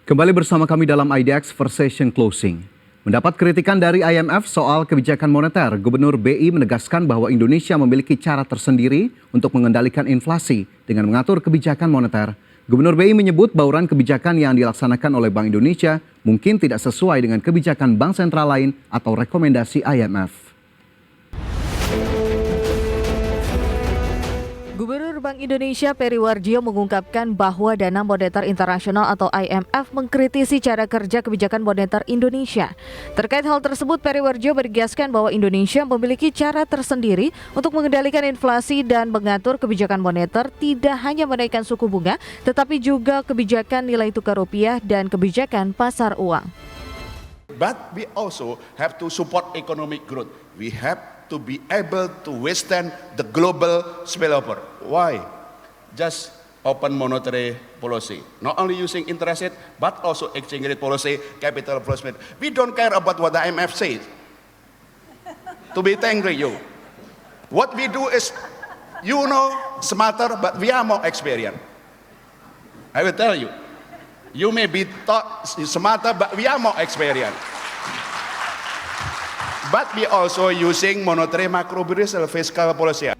Kembali bersama kami dalam IDX First Session Closing. Mendapat kritikan dari IMF soal kebijakan moneter, Gubernur BI menegaskan bahwa Indonesia memiliki cara tersendiri untuk mengendalikan inflasi dengan mengatur kebijakan moneter. Gubernur BI menyebut bauran kebijakan yang dilaksanakan oleh Bank Indonesia mungkin tidak sesuai dengan kebijakan bank sentral lain atau rekomendasi IMF. Gubernur Bank Indonesia Peri Warjio mengungkapkan bahwa Dana Moneter Internasional atau IMF mengkritisi cara kerja kebijakan moneter Indonesia. Terkait hal tersebut, Peri Warjio menegaskan bahwa Indonesia memiliki cara tersendiri untuk mengendalikan inflasi dan mengatur kebijakan moneter, tidak hanya menaikkan suku bunga, tetapi juga kebijakan nilai tukar rupiah dan kebijakan pasar uang. But we also have to support economic growth. We have to be able to withstand the global spillover. Why? Just open monetary policy. Not only using interest rate, but also exchange rate policy, capital placement. We don't care about what the IMF says. To be angry, you. What we do is, smarter, but we are more experienced. I will tell you. You may be thought smarter, but we are more experienced. But we also using monetary macro-prudential fiscal policy.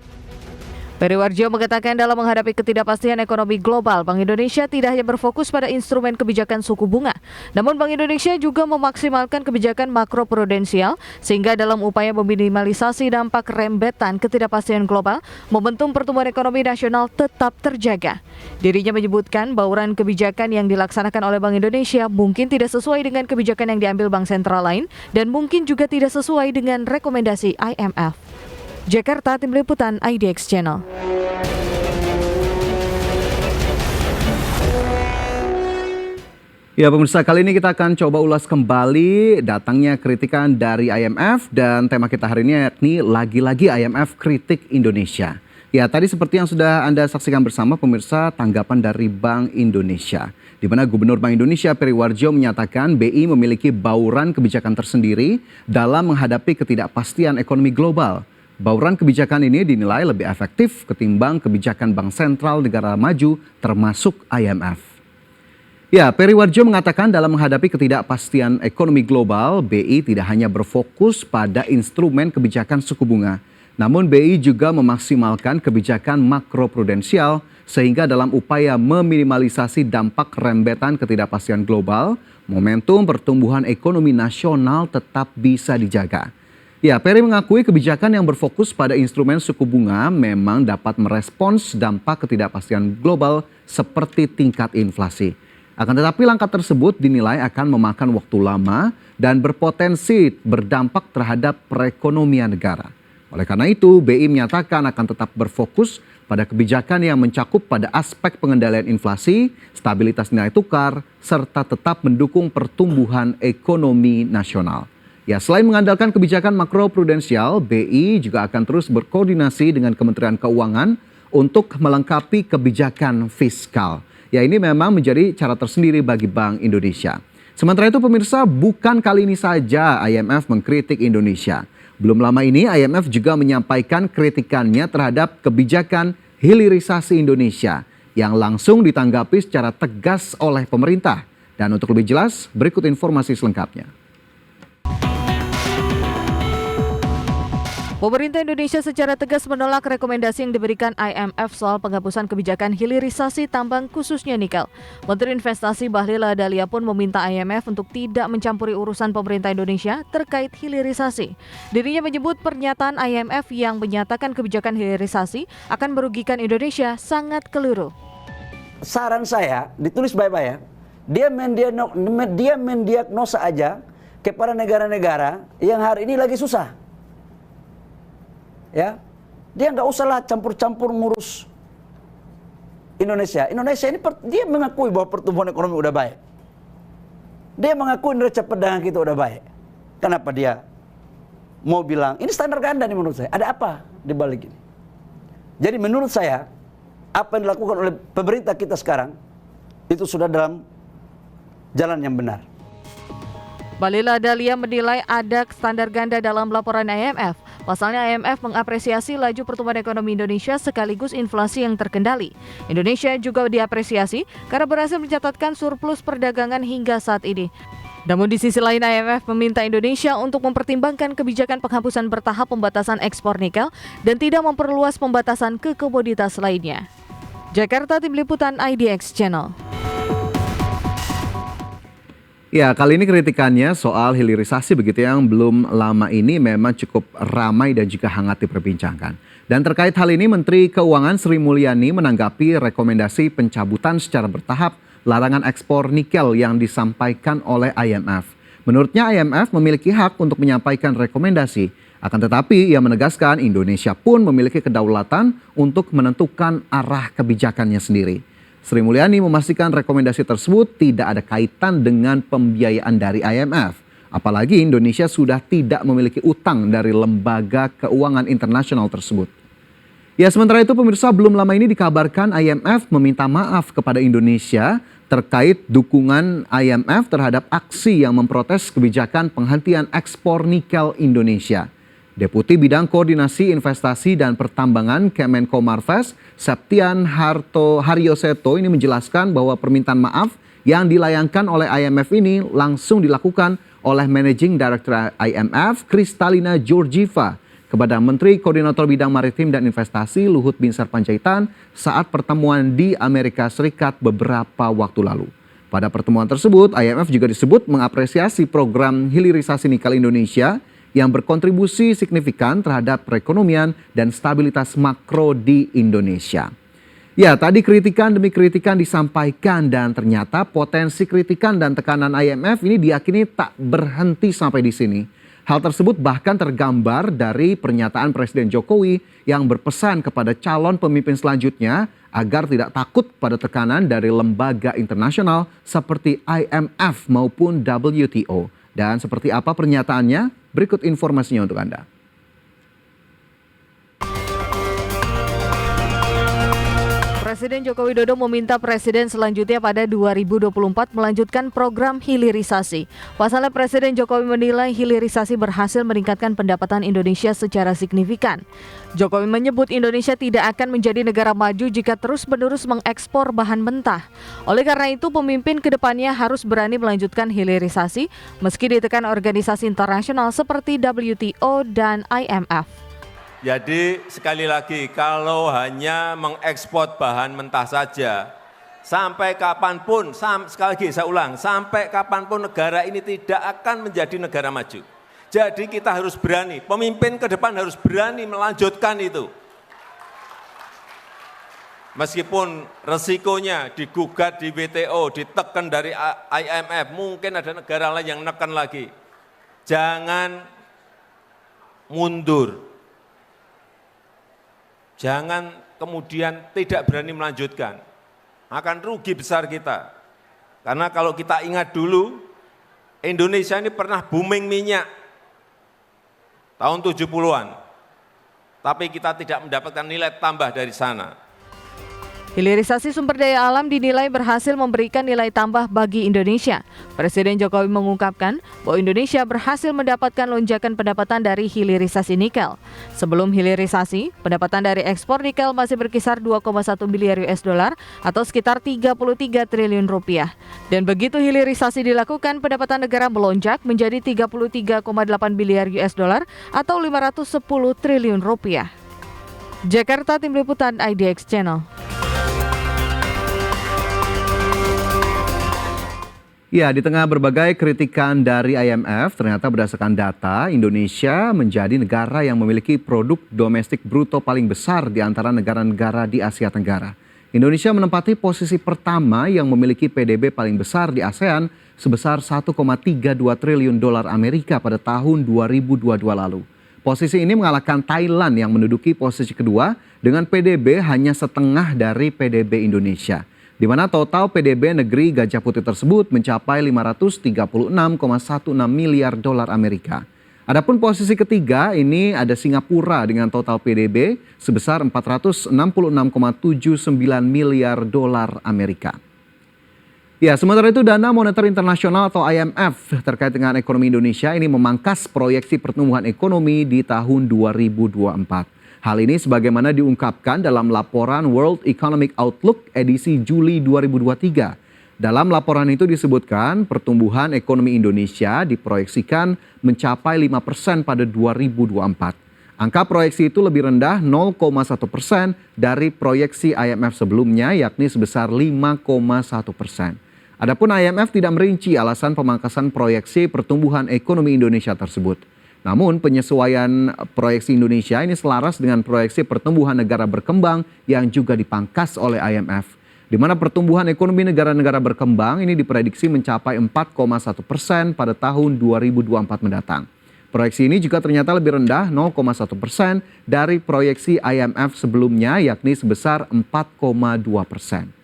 Peri Warjio mengatakan dalam menghadapi ketidakpastian ekonomi global, Bank Indonesia tidak hanya berfokus pada instrumen kebijakan suku bunga, namun Bank Indonesia juga memaksimalkan kebijakan makroprudensial sehingga dalam upaya meminimalisasi dampak rembetan ketidakpastian global, momentum pertumbuhan ekonomi nasional tetap terjaga. Dirinya menyebutkan bauran kebijakan yang dilaksanakan oleh Bank Indonesia mungkin tidak sesuai dengan kebijakan yang diambil bank sentral lain dan mungkin juga tidak sesuai dengan rekomendasi IMF. Jakarta, Tim Liputan IDX Channel. Ya pemirsa, kali ini kita akan coba ulas kembali datangnya kritikan dari IMF dan tema kita hari ini yakni lagi-lagi IMF kritik Indonesia. Ya tadi seperti yang sudah Anda saksikan bersama pemirsa, tanggapan dari Bank Indonesia. Di mana Gubernur Bank Indonesia Peri Warjio menyatakan BI memiliki bauran kebijakan tersendiri dalam menghadapi ketidakpastian ekonomi global. Bauran kebijakan ini dinilai lebih efektif ketimbang kebijakan bank sentral negara maju termasuk IMF. Ya, Peri Warjio mengatakan dalam menghadapi ketidakpastian ekonomi global, BI tidak hanya berfokus pada instrumen kebijakan suku bunga, namun BI juga memaksimalkan kebijakan makroprudensial sehingga dalam upaya meminimalisasi dampak rembetan ketidakpastian global, momentum pertumbuhan ekonomi nasional tetap bisa dijaga. Ya, Peri mengakui kebijakan yang berfokus pada instrumen suku bunga memang dapat merespons dampak ketidakpastian global seperti tingkat inflasi. Akan tetapi langkah tersebut dinilai akan memakan waktu lama dan berpotensi berdampak terhadap perekonomian negara. Oleh karena itu, BI menyatakan akan tetap berfokus pada kebijakan yang mencakup pada aspek pengendalian inflasi, stabilitas nilai tukar, serta tetap mendukung pertumbuhan ekonomi nasional. Ya, selain mengandalkan kebijakan makroprudensial, BI juga akan terus berkoordinasi dengan Kementerian Keuangan untuk melengkapi kebijakan fiskal. Ya, ini memang menjadi cara tersendiri bagi Bank Indonesia. Sementara itu pemirsa, bukan kali ini saja IMF mengkritik Indonesia. Belum lama ini IMF juga menyampaikan kritikannya terhadap kebijakan hilirisasi Indonesia yang langsung ditanggapi secara tegas oleh pemerintah. Dan untuk lebih jelas, berikut informasi selengkapnya. Pemerintah Indonesia secara tegas menolak rekomendasi yang diberikan IMF soal penghapusan kebijakan hilirisasi tambang khususnya nikel. Menteri Investasi Bahlil Lahadalia pun meminta IMF untuk tidak mencampuri urusan pemerintah Indonesia terkait hilirisasi. Dirinya menyebut pernyataan IMF yang menyatakan kebijakan hilirisasi akan merugikan Indonesia sangat keliru. Saran saya, ditulis baik-baik ya, dia mendiagnosa aja kepada negara-negara yang hari ini lagi susah. Ya, dia nggak usahlah campur-campur ngurus Indonesia. Indonesia ini dia mengakui bahwa pertumbuhan ekonomi udah baik. Dia mengakui neraca perdagangan kita udah baik. Kenapa dia mau bilang ini standar ganda nih menurut saya? Ada apa di balik ini? Jadi menurut saya apa yang dilakukan oleh pemerintah kita sekarang itu sudah dalam jalan yang benar. Bahlil Lahadalia menilai ada standar ganda dalam laporan IMF. Pasalnya IMF mengapresiasi laju pertumbuhan ekonomi Indonesia sekaligus inflasi yang terkendali. Indonesia juga diapresiasi karena berhasil mencatatkan surplus perdagangan hingga saat ini. Namun di sisi lain IMF meminta Indonesia untuk mempertimbangkan kebijakan penghapusan bertahap pembatasan ekspor nikel dan tidak memperluas pembatasan ke komoditas lainnya. Jakarta, Tim Liputan IDX Channel. Ya, kali ini kritikannya soal hilirisasi begitu yang belum lama ini memang cukup ramai dan juga hangat diperbincangkan. Dan terkait hal ini Menteri Keuangan Sri Mulyani menanggapi rekomendasi pencabutan secara bertahap larangan ekspor nikel yang disampaikan oleh IMF. Menurutnya IMF memiliki hak untuk menyampaikan rekomendasi. Akan tetapi ia menegaskan Indonesia pun memiliki kedaulatan untuk menentukan arah kebijakannya sendiri. Sri Mulyani memastikan rekomendasi tersebut tidak ada kaitan dengan pembiayaan dari IMF. Apalagi Indonesia sudah tidak memiliki utang dari lembaga keuangan internasional tersebut. Ya, sementara itu pemirsa, belum lama ini dikabarkan IMF meminta maaf kepada Indonesia terkait dukungan IMF terhadap aksi yang memprotes kebijakan penghentian ekspor nikel Indonesia. Deputi Bidang Koordinasi Investasi dan Pertambangan Kemenko Marves, Septian Haryoseto ini menjelaskan bahwa permintaan maaf yang dilayangkan oleh IMF ini langsung dilakukan oleh Managing Director IMF, Kristalina Georgieva, kepada Menteri Koordinator Bidang Maritim dan Investasi Luhut Binsar Panjaitan saat pertemuan di Amerika Serikat beberapa waktu lalu. Pada pertemuan tersebut, IMF juga disebut mengapresiasi program hilirisasi nikel Indonesia yang berkontribusi signifikan terhadap perekonomian dan stabilitas makro di Indonesia. Ya, tadi kritikan demi kritikan disampaikan dan ternyata potensi kritikan dan tekanan IMF ini diyakini tak berhenti sampai di sini. Hal tersebut bahkan tergambar dari pernyataan Presiden Jokowi yang berpesan kepada calon pemimpin selanjutnya agar tidak takut pada tekanan dari lembaga internasional seperti IMF maupun WTO. Dan seperti apa pernyataannya? Berikut informasinya untuk Anda. Presiden Joko Widodo meminta presiden selanjutnya pada 2024 melanjutkan program hilirisasi. Pasalnya Presiden Jokowi menilai hilirisasi berhasil meningkatkan pendapatan Indonesia secara signifikan. Jokowi menyebut Indonesia tidak akan menjadi negara maju jika terus-menerus mengekspor bahan mentah. Oleh karena itu, pemimpin kedepannya harus berani melanjutkan hilirisasi meski ditekan organisasi internasional seperti WTO dan IMF. Jadi sekali lagi, kalau hanya mengekspor bahan mentah saja, sampai kapanpun, sekali lagi saya ulang, sampai kapanpun negara ini tidak akan menjadi negara maju. Jadi kita harus berani, pemimpin ke depan harus berani melanjutkan itu. Meskipun resikonya digugat di WTO, ditekan dari IMF, mungkin ada negara lain yang nekan lagi. Jangan mundur. Jangan kemudian tidak berani melanjutkan, akan rugi besar kita. Karena kalau kita ingat dulu, Indonesia ini pernah booming minyak tahun 70-an, tapi kita tidak mendapatkan nilai tambah dari sana. Hilirisasi sumber daya alam dinilai berhasil memberikan nilai tambah bagi Indonesia. Presiden Jokowi mengungkapkan bahwa Indonesia berhasil mendapatkan lonjakan pendapatan dari hilirisasi nikel. Sebelum hilirisasi, pendapatan dari ekspor nikel masih berkisar 2,1 miliar US dollar atau sekitar 33 triliun rupiah. Dan begitu hilirisasi dilakukan, pendapatan negara melonjak menjadi 33,8 miliar US dollar atau 510 triliun rupiah. Jakarta, Tim Liputan IDX Channel. Ya, di tengah berbagai kritikan dari IMF, ternyata berdasarkan data, Indonesia menjadi negara yang memiliki produk domestik bruto paling besar di antara negara-negara di Asia Tenggara. Indonesia menempati posisi pertama yang memiliki PDB paling besar di ASEAN sebesar 1,32 triliun dolar Amerika pada tahun 2022 lalu. Posisi ini mengalahkan Thailand yang menduduki posisi kedua dengan PDB hanya setengah dari PDB Indonesia, di mana total PDB negeri Gajah Putih tersebut mencapai 536,16 miliar dolar Amerika. Adapun posisi ketiga ini ada Singapura dengan total PDB sebesar 466,79 miliar dolar Amerika. Ya, sementara itu Dana Moneter Internasional atau IMF terkait dengan ekonomi Indonesia ini memangkas proyeksi pertumbuhan ekonomi di tahun 2024. Hal ini sebagaimana diungkapkan dalam laporan World Economic Outlook edisi Juli 2023. Dalam laporan itu disebutkan pertumbuhan ekonomi Indonesia diproyeksikan mencapai 5% pada 2024. Angka proyeksi itu lebih rendah 0,1% dari proyeksi IMF sebelumnya yakni sebesar 5,1%. Adapun IMF tidak merinci alasan pemangkasan proyeksi pertumbuhan ekonomi Indonesia tersebut. Namun penyesuaian proyeksi Indonesia ini selaras dengan proyeksi pertumbuhan negara berkembang yang juga dipangkas oleh IMF. Di mana pertumbuhan ekonomi negara-negara berkembang ini diprediksi mencapai 4,1% pada tahun 2024 mendatang. Proyeksi ini juga ternyata lebih rendah 0,1% dari proyeksi IMF sebelumnya yakni sebesar 4,2%.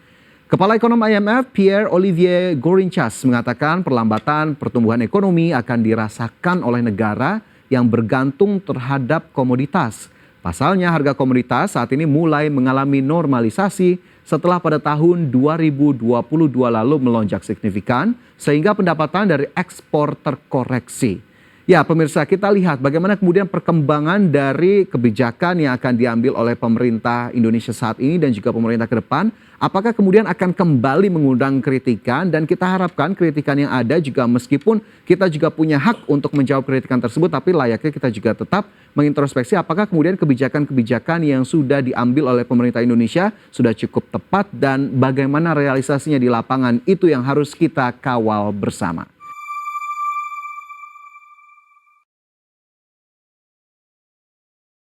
Kepala Ekonom IMF Pierre-Olivier Gourinchas mengatakan perlambatan pertumbuhan ekonomi akan dirasakan oleh negara yang bergantung terhadap komoditas. Pasalnya harga komoditas saat ini mulai mengalami normalisasi setelah pada tahun 2022 lalu melonjak signifikan sehingga pendapatan dari ekspor terkoreksi. Ya pemirsa, kita lihat bagaimana kemudian perkembangan dari kebijakan yang akan diambil oleh pemerintah Indonesia saat ini dan juga pemerintah ke depan. Apakah kemudian akan kembali mengundang kritikan, dan kita harapkan kritikan yang ada juga meskipun kita juga punya hak untuk menjawab kritikan tersebut, tapi layaknya kita juga tetap mengintrospeksi apakah kemudian kebijakan-kebijakan yang sudah diambil oleh pemerintah Indonesia sudah cukup tepat dan bagaimana realisasinya di lapangan, itu yang harus kita kawal bersama.